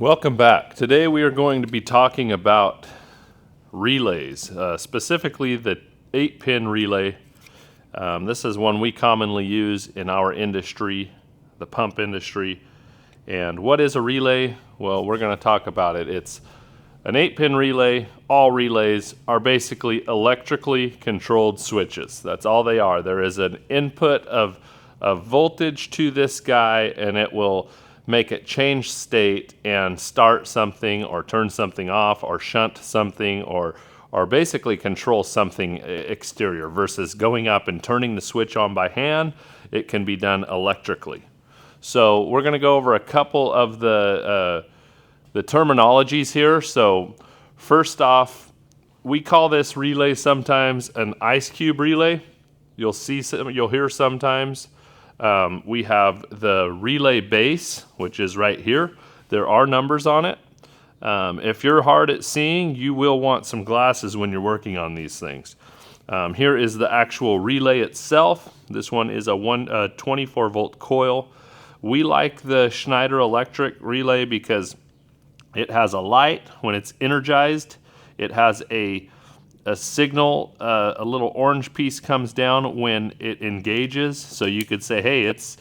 Welcome back. Today we are going to be talking about relays, specifically the 8-pin relay. This is one we commonly use in our industry, the pump industry. And what is a relay? Well, we're going to talk about it. It's an 8-pin relay. All relays are basically electrically controlled switches. That's all they are. There is an input of voltage to this guy, and it will make it change state and start something or turn something off or shunt something or basically control something exterior versus going up and turning the switch on by hand. It can be done electrically. So we're going to go over a couple of the terminologies here. So first off, we call this relay sometimes an ice cube relay. You'll hear sometimes. We have the relay base, which is right here. There are numbers on it. If you're hard at seeing, you will want some glasses when you're working on these things. Here is the actual relay itself. This one is a 24-volt coil. We like the Schneider Electric relay because it has a light when it's energized. It has a signal, a little orange piece comes down when it engages. So you could say, hey, it's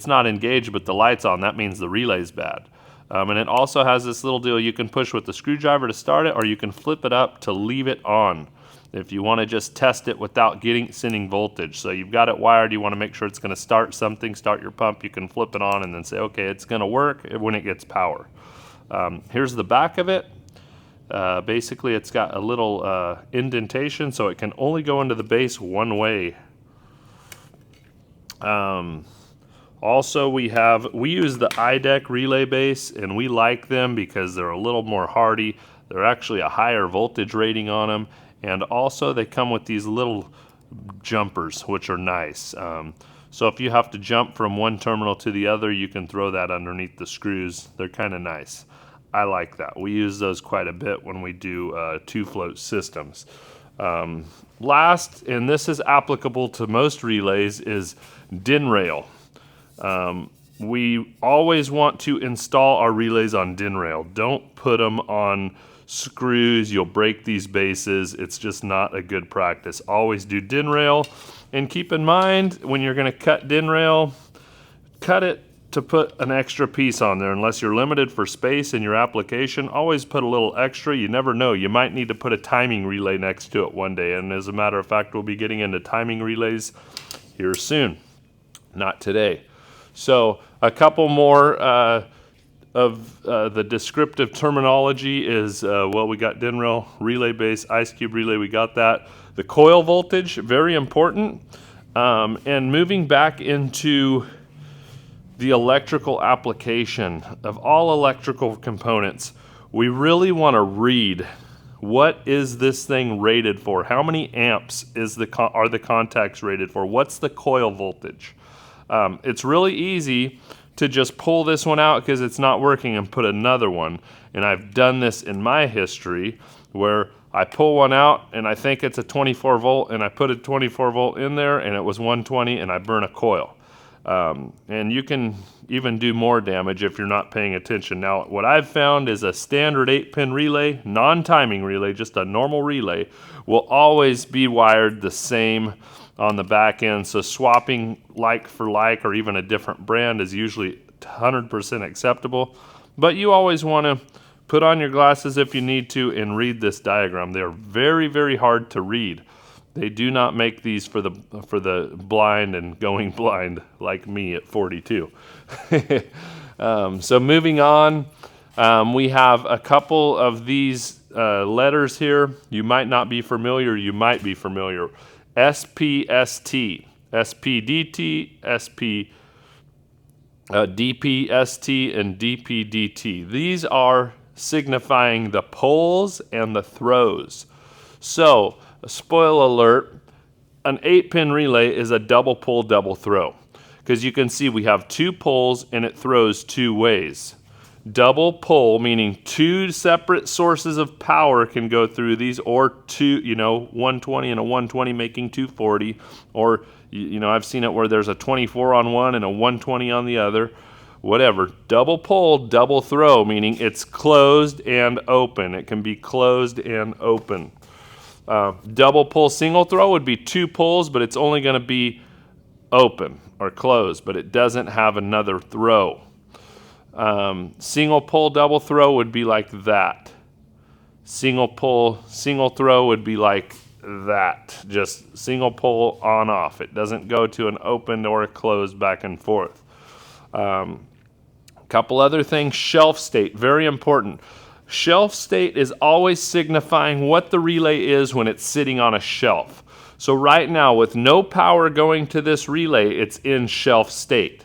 not engaged, but the light's on. That means the relay's bad. And it also has this little deal you can push with the screwdriver to start it, or you can flip it up to leave it on if you want to just test it without sending voltage. So you've got it wired. You want to make sure it's going to start something, start your pump. You can flip it on and then say, okay, it's going to work when it gets power. Here's the back of it. Basically, it's got a little indentation, so it can only go into the base one way. Also, we use the IDEC relay base, and we like them because they're a little more hardy. They're actually a higher voltage rating on them, and also they come with these little jumpers, which are nice. So if you have to jump from one terminal to the other, you can throw that underneath the screws. They're kind of nice. I like that. We use those quite a bit when we do two-float systems. Last, and this is applicable to most relays, is DIN rail. We always want to install our relays on DIN rail. Don't put them on screws. You'll break these bases. It's just not a good practice. Always do DIN rail. And keep in mind, when you're going to cut DIN rail, cut it to put an extra piece on there. Unless you're limited for space in your application, always put a little extra. You never know. You might need to put a timing relay next to it one day. And as a matter of fact, we'll be getting into timing relays here soon. Not today. So a couple more of the descriptive terminology is, we got DIN rail, relay base, ice cube relay, we got that. The coil voltage, very important. And moving back into the electrical application of all electrical components, we really want to read what is this thing rated for? How many amps are the contacts rated for? What's the coil voltage? It's really easy to just pull this one out because it's not working and put another one. And I've done this in my history where I pull one out and I think it's a 24 volt and I put a 24 volt in there and it was 120 and I burn a coil. And you can even do more damage if you're not paying attention. Now, what I've found is a standard 8-pin relay, non-timing relay, just a normal relay, will always be wired the same on the back end. So swapping like for like or even a different brand is usually 100% acceptable. But you always want to put on your glasses if you need to and read this diagram. They're very, very hard to read. They do not make these for the blind and going blind like me at 42. So moving on, we have a couple of these letters here. You might not be familiar. You might be familiar. SPST, SPDT, DPST, and DPDT. These are signifying the poles and the throws. So, spoiler alert, an 8-pin relay is a double pull, double throw. Because you can see we have two poles and it throws two ways. Double pull, meaning two separate sources of power can go through these, or 120 and a 120 making 240, or I've seen it where there's a 24 on one and a 120 on the other. whatever. Double pull, double throw, meaning it's closed and open. It can be closed and open. Double pull, single throw would be 2 pulls, but it's only going to be open or closed, but it doesn't have another throw. Single pull, double throw would be like that. Single pull, single throw would be like that. Just single pull on off. It doesn't go to an open or a closed back and forth. Couple other things. Shelf state, very important. Shelf state is always signifying what the relay is when it's sitting on a shelf. So right now, with no power going to this relay, it's in shelf state.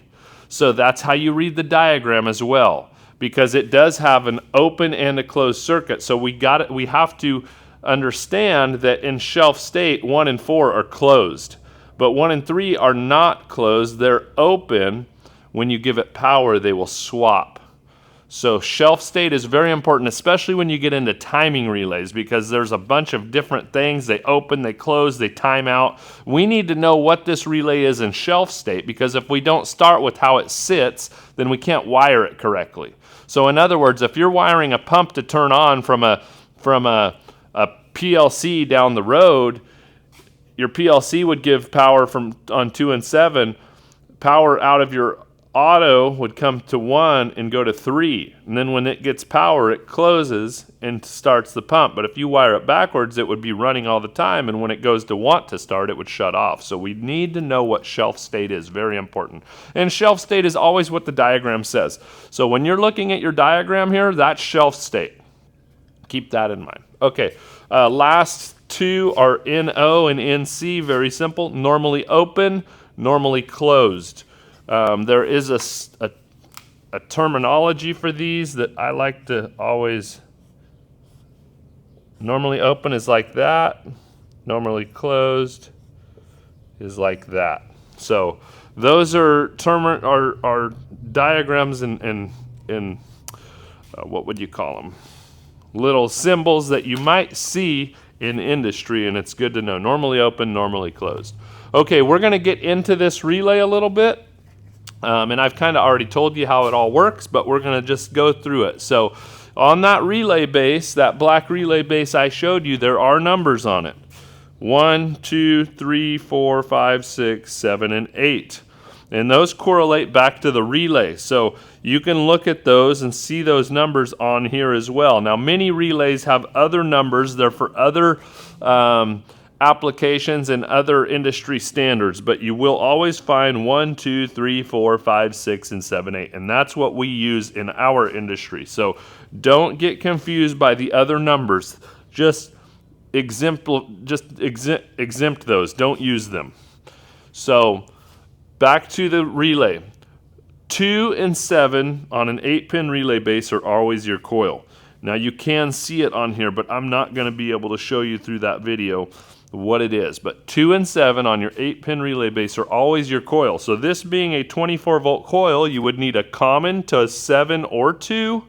So that's how you read the diagram as well, because it does have an open and a closed circuit. So we have to understand that in shelf state, 1 and 4 are closed, but 1 and 3 are not closed. They're open. When you give it power, they will swap. So shelf state is very important, especially when you get into timing relays, because there's a bunch of different things. They open, they close, they time out. We need to know what this relay is in shelf state, because if we don't start with how it sits, then we can't wire it correctly. So in other words, if you're wiring a pump to turn on from a PLC down the road, your PLC would give power on 2 and 7. Power out of your auto would come to 1 and go to 3, and then when it gets power, it closes and starts the pump. But if you wire it backwards, it would be running all the time, and when it goes to want to start, it would shut off. So we need to know what shelf state is, very important. And shelf state is always what the diagram says. So when you're looking at your diagram here, that's shelf state. Keep that in mind. Okay, last two are NO and NC, very simple. Normally open, normally closed. There is a terminology for these that I like to always. Normally open is like that. Normally closed is like that. So those are diagrams and what would you call them? Little symbols that you might see in industry, and it's good to know. Normally open, normally closed. Okay, we're going to get into this relay a little bit. And I've kind of already told you how it all works, but we're going to just go through it. So on that relay base, that black relay base I showed you, there are numbers on it. 1, 2, 3, 4, 5, 6, 7, and 8. And those correlate back to the relay. So you can look at those and see those numbers on here as well. Now, many relays have other numbers. They're for other applications and other industry standards, but you will always find 1, 2, 3, 4, 5, 6, and 7, 8, and that's what we use in our industry. So don't get confused by the other numbers. Just exempt those. Don't use them. So back to the relay. 2 and 7 on an 8-pin relay base are always your coil. Now you can see it on here, but I'm not going to be able to show you through that video what it is. But 2 and 7 on your 8-pin relay base are always your coil. So this being a 24-volt coil, you would need a common to 7 or 2,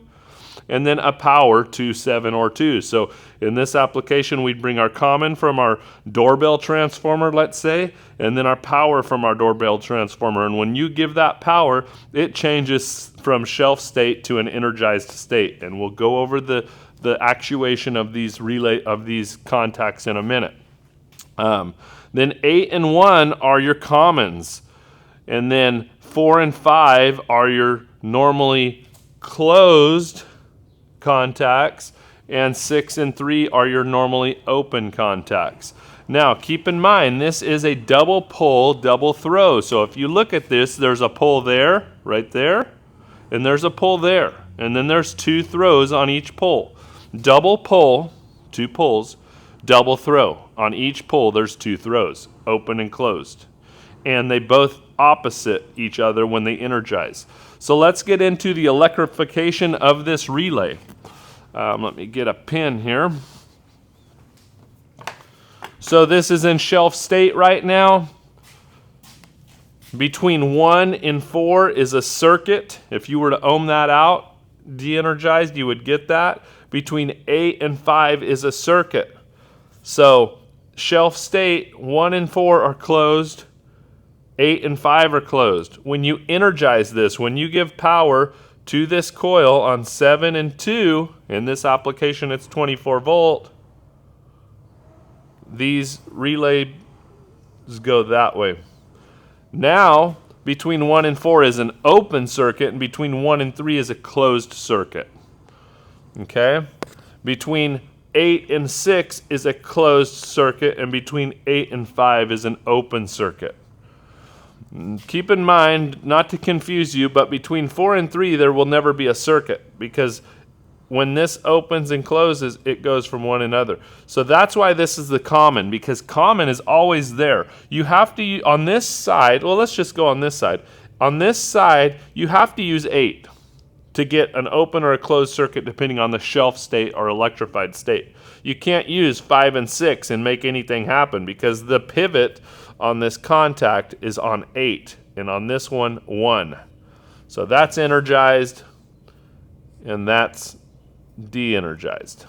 and then a power to 7 or 2. So in this application, we'd bring our common from our doorbell transformer, let's say, and then our power from our doorbell transformer. And when you give that power, it changes from shelf state to an energized state. And we'll go over the actuation of these contacts in a minute. Then 8 and 1 are your commons, and then 4 and 5 are your normally closed contacts, and 6 and 3 are your normally open contacts. Now keep in mind, this is a double pull, double throw. So if you look at this, there's a pull there, right there, and there's a pull there, and then there's 2 throws on each pull. Double pull, 2 pulls. Double throw. On each pull, there's 2 throws, open and closed. And they both opposite each other when they energize. So let's get into the electrification of this relay. Let me get a pin here. So this is in shelf state right now. Between 1 and 4 is a circuit. If you were to ohm that out, de-energized, you would get that. Between 8 and 5 is a circuit. So shelf state, 1 and 4 are closed. 8 and 5 are closed. When you energize this, when you give power to this coil on 7 and 2, in this application it's 24 volt, these relays go that way. Now, between 1 and 4 is an open circuit, and between 1 and 3 is a closed circuit. Okay? Between 8 and 6 is a closed circuit, and between 8 and 5 is an open circuit. Keep in mind, not to confuse you, but between 4 and 3 there will never be a circuit, because when this opens and closes, it goes from one another. So that's why this is the common, because common is always there. You have to, on this side, well, let's just go on this side. On this side, you have to use 8 to get an open or a closed circuit depending on the shelf state or electrified state. You can't use 5 and 6 and make anything happen, because the pivot on this contact is on 8, and on this one, 1. So that's energized, and that's de-energized.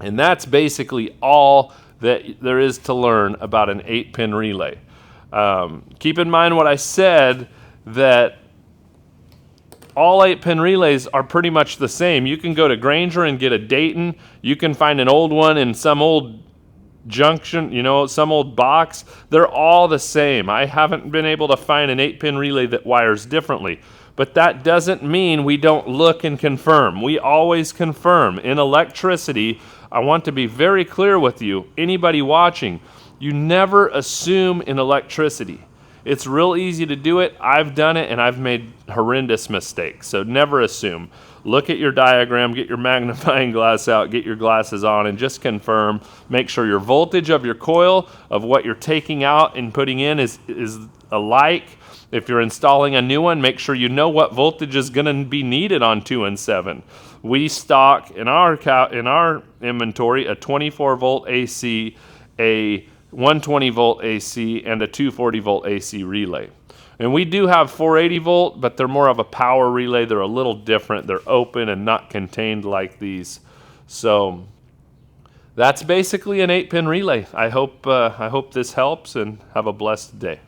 And that's basically all that there is to learn about an 8-pin relay. Keep in mind what I said, that all 8-pin relays are pretty much the same. You can go to Grainger and get a Dayton. You can find an old one in some old junction, some old box. They're all the same. I haven't been able to find an 8-pin relay that wires differently. But that doesn't mean we don't look and confirm. We always confirm. In electricity, I want to be very clear with you, anybody watching, you never assume in electricity. It's real easy to do it. I've done it, and I've made horrendous mistakes. So never assume. Look at your diagram, get your magnifying glass out, get your glasses on, and just confirm. Make sure your voltage of your coil, of what you're taking out and putting in, is alike. If you're installing a new one, make sure you know what voltage is going to be needed on 2 and 7. We stock in our inventory a 24 volt AC, a 120 volt AC, and a 240 volt AC relay. And we do have 480 volt, but they're more of a power relay. They're a little different. They're open and not contained like these. So that's basically an 8-pin relay. I hope this helps, and have a blessed day.